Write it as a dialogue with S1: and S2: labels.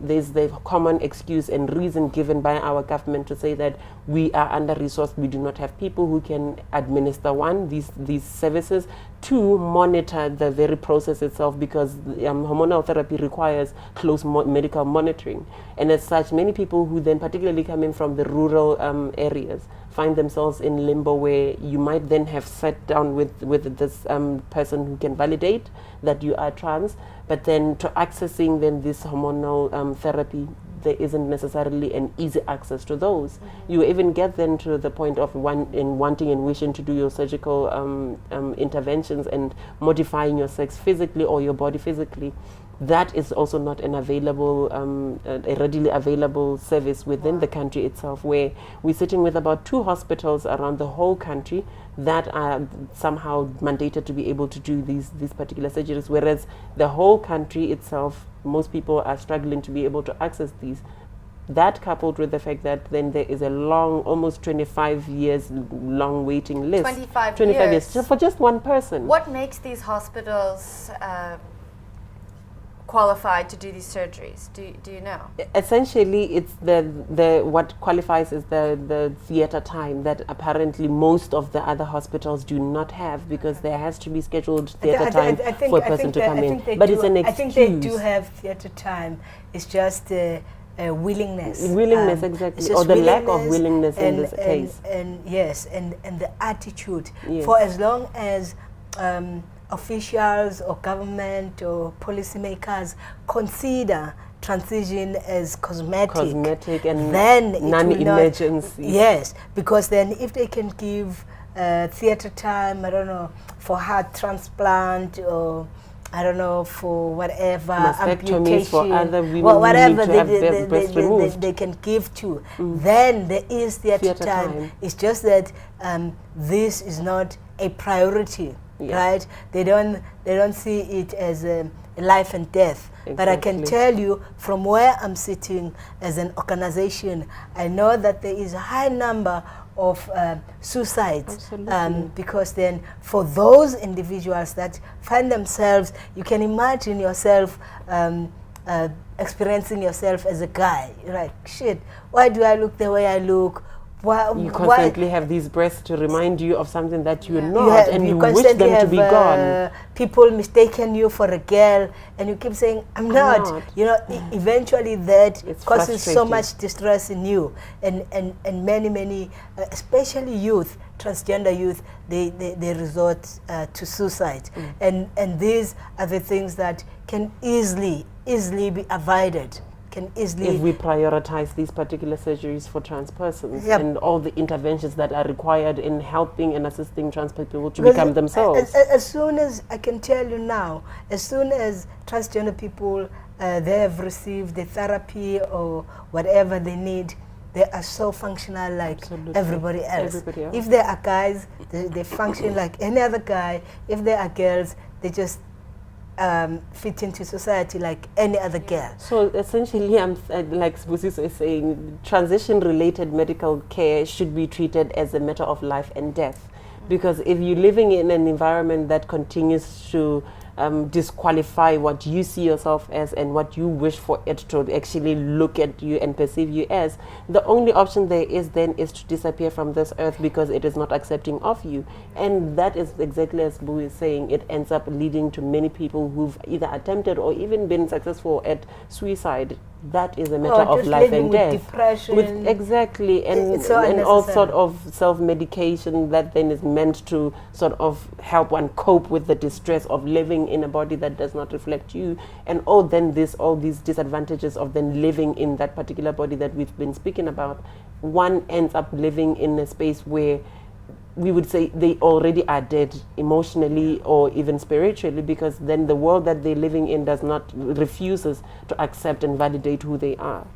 S1: there's the common excuse and reason given by our government to say that we are under-resourced, we do not have people who can administer these services, to monitor the very process itself, because hormonal therapy requires close medical monitoring. And as such, many people who then, particularly coming from the rural areas, find themselves in limbo, where you might then have sat down with this person who can validate that you are trans, but then to accessing then this hormonal therapy, there isn't necessarily an easy access to those. You even get then to the point of wanting and wishing to do your surgical interventions and modifying your sex physically or your body physically. That is also not an available, a readily available service within the country itself, where we're sitting with about 2 hospitals around the whole country that are somehow mandated to be able to do these particular surgeries, whereas the whole country itself, most people are struggling to be able to access these. That coupled with the fact that then there is a long, almost 25 years long waiting list.
S2: 25
S1: years for just one person.
S2: What makes these hospitals qualified to do these surgeries? Do you know?
S1: Essentially, it's the what qualifies is the theater time that apparently most of the other hospitals do not have, because there has to be scheduled theater time for a person to come in. But it's an excuse.
S3: I think they do have theater time. It's just willingness.
S1: Willingness, exactly, or the lack of willingness in this case.
S3: And yes, and the attitude.
S1: Yes.
S3: For as long as officials or government or policymakers consider transition as cosmetic and
S1: then non-emergency.
S3: Yes, because then if they can give theater time, I don't know, for heart transplant, or I don't know, for whatever amputation,
S1: for other women,
S3: whatever
S1: they
S3: can give to, then there is theater time. It's just that this is not a priority. Right? They don't see it as life and death. Exactly. But I can tell you, from where I'm sitting as an organization, I know that there is a high number of suicides, because then for those individuals that find themselves, you can imagine yourself experiencing yourself as a guy. You're like, shit, why do I look the way I look?
S1: You constantly have these breasts to remind you of something that you're not, and you wish them to be gone.
S3: People mistaken you for a girl, and you keep saying, I'm not. You know, eventually that causes so much distress in you, and many, especially youth, transgender youth, they resort to suicide, and these are the things that can easily be avoided. If
S1: we prioritize these particular surgeries for trans persons, and all the interventions that are required in helping and assisting trans people to become themselves.
S3: As soon as, I can tell you now, as soon as transgender people, they have received the therapy or whatever they need, they are so functional like everybody else. If they are guys, they function like any other guy. If they are girls, they just fit into society like any other girl.
S1: So essentially, I'm like Sbusiso is saying, transition-related medical care should be treated as a matter of life and death. Because if you're living in an environment that continues to disqualify what you see yourself as and what you wish for it to actually look at you and perceive you as, the only option there is then is to disappear from this earth, because it is not accepting of you. And that is exactly as Boo is saying, it ends up leading to many people who've either attempted or even been successful at suicide. That is a matter of life and death.
S3: Depression.
S1: Exactly, and all sort of self-medication that then is meant to sort of help one cope with the distress of living in a body that does not reflect you, and all these disadvantages of then living in that particular body that we've been speaking about. One ends up living in a space where we would say they already are dead emotionally or even spiritually, because then the world that they're living in refuses to accept and validate who they are.